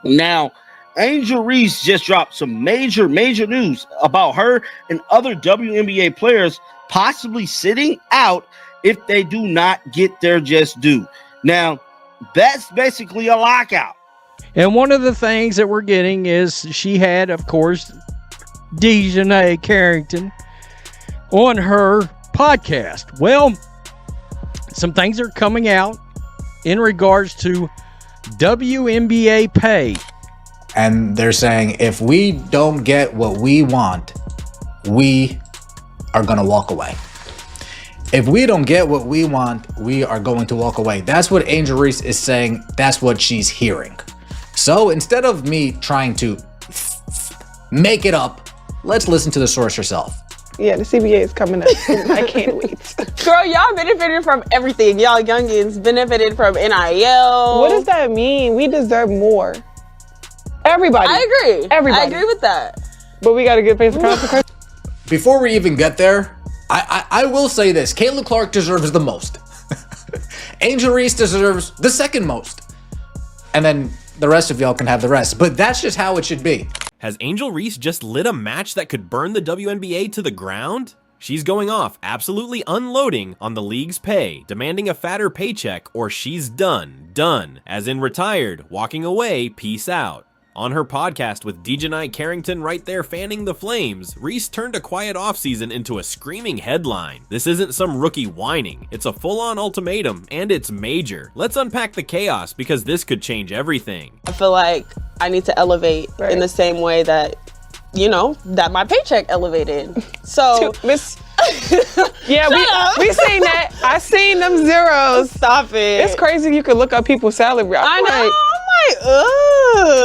Now, Angel Reese just dropped some major news about her and other WNBA players possibly sitting out if they do not get their just due. Now, that's basically a lockout. And one of the things that we're getting is she had, of course, Dejanay Carrington on her podcast. Well, some things are coming out in regards to WNBA pay. And they're saying if we don't get what we want, we are going to walk away. If we don't get what we want, we are going to walk away. That's what Angel Reese is saying. That's what she's hearing. So instead of me trying to make it up, let's listen to the source herself. Yeah, the CBA is coming up. I can't wait. Girl, y'all benefited from everything. Y'all youngins benefited from NIL. What does that mean? We deserve more. Everybody. I agree. Everybody. I agree with that. But we got to get paid the consequences. Before we even get there, I will say this. Caitlin Clark deserves the most. Angel Reese deserves the second most. And then the rest of y'all can have the rest. But that's just how it should be. Has Angel Reese just lit a match that could burn the WNBA to the ground? She's going off, absolutely unloading on the league's pay, demanding a fatter paycheck, or she's done, as in retired, walking away, peace out. On her podcast with Dejanay Carrington right there fanning the flames, Reese turned a quiet offseason into a screaming headline. This isn't some rookie whining, it's a full-on ultimatum, and it's major. Let's unpack the chaos, because this could change everything. I feel like I need to elevate in the same way that, you know, that my paycheck elevated. So, yeah, we seen that. I seen them zeros. Stop it. It's crazy you could look up people's salary. I know.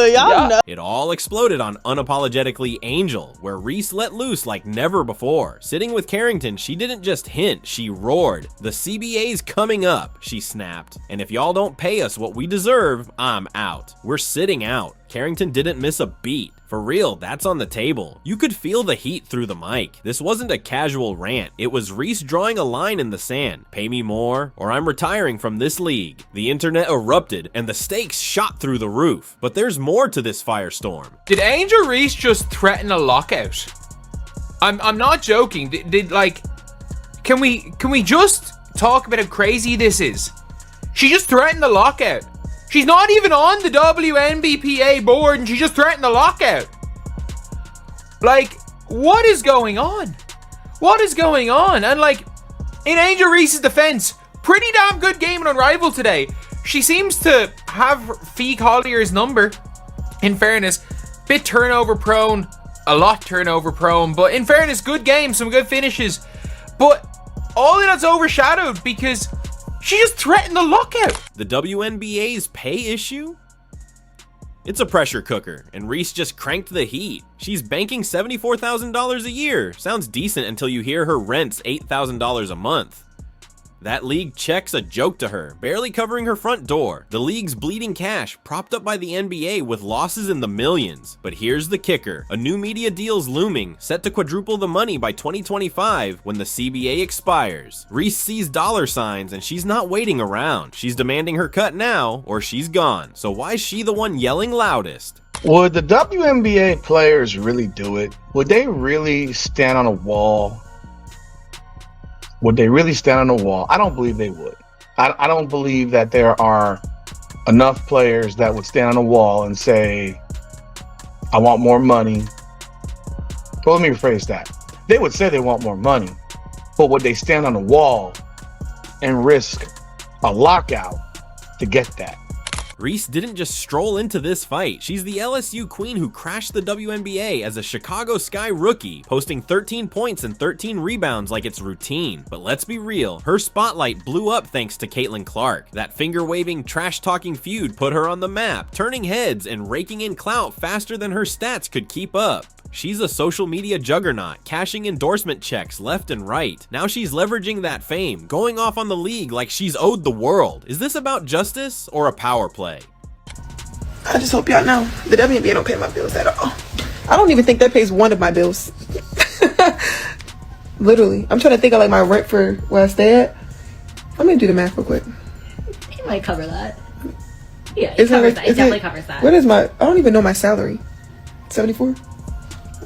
Y'all know. It all exploded on Unapologetically Angel, where Reese let loose like never before. Sitting with Carrington, she didn't just hint, she roared. The CBA's coming up, she snapped. And if y'all don't pay us what we deserve, I'm out. We're sitting out. Carrington didn't miss a beat. For real, that's on the table. You could feel the heat through the mic. This wasn't a casual rant. It was Reese drawing a line in the sand. Pay me more, or I'm retiring from this league. The internet erupted, and the stakes shot through the roof. But there's more to this firestorm. Did Angel Reese just threaten a lockout? I'm not joking. Can we just talk about how crazy this is? She just threatened a lockout. She's not even on the WNBPA board and she just threatened a lockout. Like, what is going on? What is going on? And like, in Angel Reese's defense, pretty damn good game on Unrivaled today. She seems to have Fee Collier's number, in fairness. Bit turnover prone, a lot turnover prone, but in fairness, good game, some good finishes. But all of that's overshadowed because she just threatened the lockout. The WNBA's pay issue? It's a pressure cooker, and Reese just cranked the heat. She's banking $74,000 a year. Sounds decent until you hear her rent's $8,000 a month. That league check's a joke to her, barely covering her front door. The league's bleeding cash, propped up by the NBA with losses in the millions. But here's the kicker. A new media deal's looming, set to quadruple the money by 2025 when the CBA expires. Reese sees dollar signs and she's not waiting around. She's demanding her cut now or she's gone. So why's she the one yelling loudest? Would the WNBA players really do it? Would they really stand on a wall? Would they really stand on a wall? I don't believe they would. I don't believe that there are enough players that would stand on a wall and say, I want more money. Well, let me rephrase that. They would say they want more money, but would they stand on a wall and risk a lockout to get that? Reese didn't just stroll into this fight. She's the LSU queen who crashed the WNBA as a Chicago Sky rookie, posting 13 points and 13 rebounds like it's routine. But let's be real, her spotlight blew up thanks to Caitlin Clark. That finger-waving, trash-talking feud put her on the map, turning heads and raking in clout faster than her stats could keep up. She's a social media juggernaut, cashing endorsement checks left and right. Now she's leveraging that fame, going off on the league like she's owed the world. Is this about justice or a power play? I just hope y'all know the WNBA don't pay my bills at all. I don't even think that pays one of my bills. Literally. I'm trying to think of like my rent for where I stay at. Let me do the math real quick. It might cover that. Yeah, it covers that. It definitely covers that. What is my? I don't even know my salary. 74.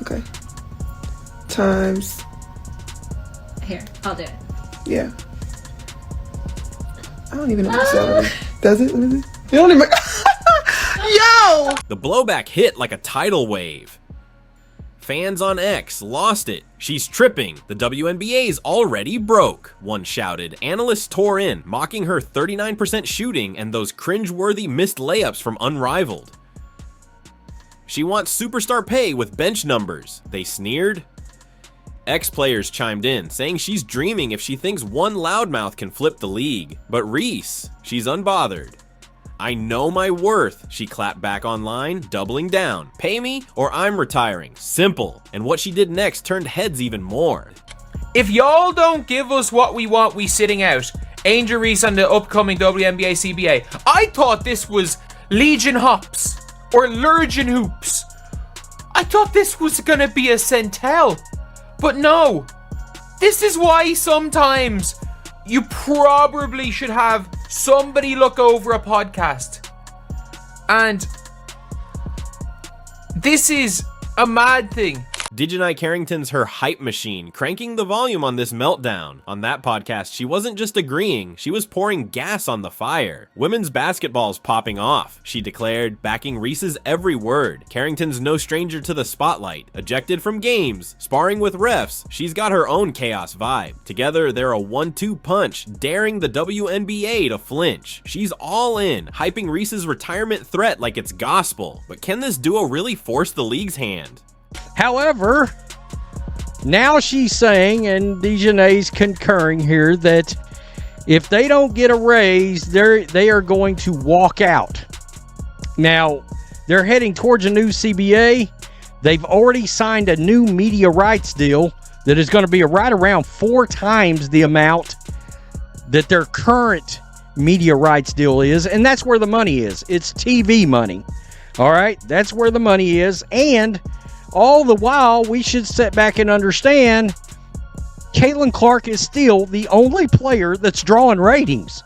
Okay. Times. Here, I'll do it. Yeah. I don't even know my salary. Does it? Let me see. You don't even. Yo! The blowback hit like a tidal wave. Fans on X lost it. She's tripping. The WNBA's already broke, one shouted. Analysts tore in, mocking her 39% shooting and those cringe-worthy missed layups from Unrivaled. She wants superstar pay with bench numbers, they sneered. X-players chimed in, saying she's dreaming if she thinks one loudmouth can flip the league. But Reese, she's unbothered. I know my worth, she clapped back online, doubling down. Pay me or I'm retiring. Simple. And what she did next turned heads even more. If y'all don't give us what we want, we sitting out. Angel Reese on the upcoming WNBA CBA. I thought this was Legion Hops or Lurgin Hoops. I thought this was gonna be a Centel. But no. This is why sometimes you probably should have somebody look over a podcast. And this is a mad thing. Dejanai Carrington's her hype machine, cranking the volume on this meltdown. On that podcast, she wasn't just agreeing, she was pouring gas on the fire. Women's basketball's popping off, she declared, backing Reese's every word. Carrington's no stranger to the spotlight. Ejected from games, sparring with refs, she's got her own chaos vibe. Together, they're a 1-2 punch, daring the WNBA to flinch. She's all in, hyping Reese's retirement threat like it's gospel. But can this duo really force the league's hand? However, now she's saying, and Dejanay's concurring here, that if they don't get a raise, they are going to walk out. Now, they're heading towards a new CBA. They've already signed a new media rights deal that is going to be right around 4 times the amount that their current media rights deal is, and that's where the money is. It's TV money. All right, that's where the money is, and all the while, we should sit back and understand Caitlin Clark is still the only player that's drawing ratings.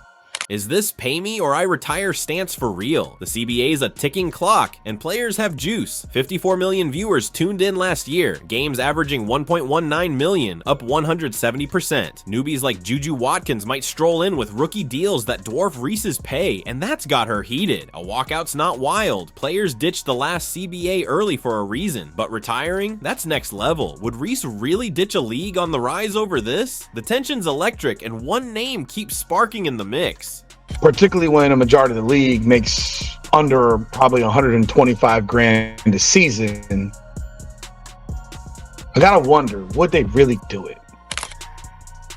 Is this pay me or I retire stance for real? The CBA's a ticking clock, and players have juice. 54 million viewers tuned in last year, games averaging 1.19 million, up 170%. Newbies like Juju Watkins might stroll in with rookie deals that dwarf Reese's pay, and that's got her heated. A walkout's not wild. Players ditched the last CBA early for a reason, but retiring? That's next level. Would Reese really ditch a league on the rise over this? The tension's electric, and one name keeps sparking in the mix. Particularly when a majority of the league makes under probably 125 grand a season. I gotta wonder, would they really do it?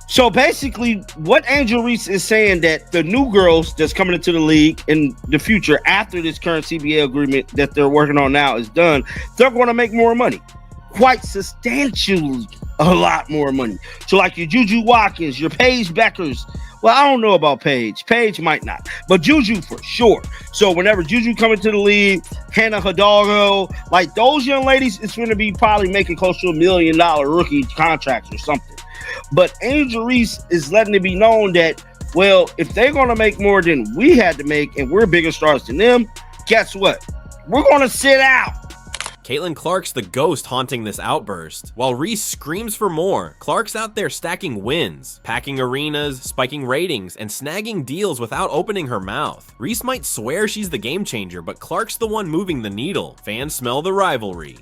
So basically, what Angel Reese is saying that the new girls that's coming into the league in the future after this current CBA agreement that they're working on now is done, they're going to make more money. Quite substantially a lot more money. So like your Juju Watkins, your Paige Beckers. Well, I don't know about Paige. Paige might not, but Juju for sure. So whenever Juju come into the league, Hannah Hidalgo, like those young ladies, it's going to be probably making close to $1 million rookie contracts or something. But Angel Reese is letting it be known that, well, if they're going to make more than we had to make and we're bigger stars than them, guess what? We're going to sit out. Caitlin Clark's the ghost haunting this outburst. While Reese screams for more, Clark's out there stacking wins, packing arenas, spiking ratings, and snagging deals without opening her mouth. Reese might swear she's the game changer, but Clark's the one moving the needle. Fans smell the rivalry.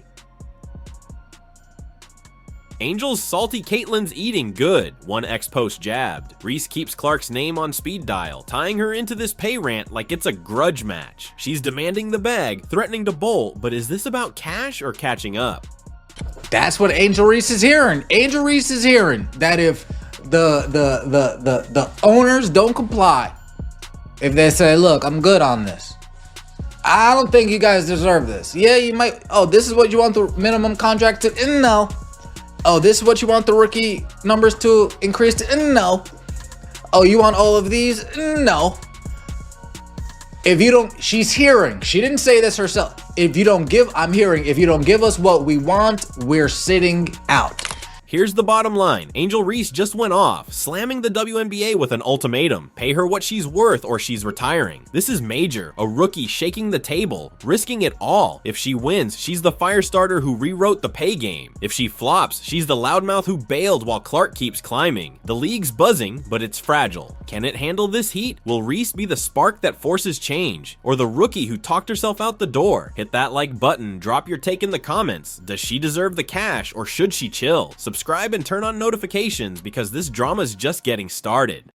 Angel's salty Caitlin's eating good, one ex-post jabbed. Reese keeps Clark's name on speed dial, tying her into this pay rant like it's a grudge match. She's demanding the bag, threatening to bolt, but is this about cash or catching up? That's what Angel Reese is hearing. Angel Reese is hearing that if the owners don't comply, if they say, look, I'm good on this, I don't think you guys deserve this. Yeah, you might, oh, this is what you want the minimum contract to, no. Oh, this is what you want the rookie numbers to increase to? No. Oh, you want all of these? No. If you don't, she's hearing. She didn't say this herself. If you don't give, I'm hearing, if you don't give us what we want, we're sitting out. Here's the bottom line. Angel Reese just went off, slamming the WNBA with an ultimatum. Pay her what she's worth or she's retiring. This is major. A rookie shaking the table, risking it all. If she wins, she's the fire starter who rewrote the pay game. If she flops, she's the loudmouth who bailed while Clark keeps climbing. The league's buzzing, but it's fragile. Can it handle this heat? Will Reese be the spark that forces change? Or the rookie who talked herself out the door? Hit that like button, drop your take in the comments. Does she deserve the cash or should she chill? Subscribe and turn on notifications because this drama's just getting started.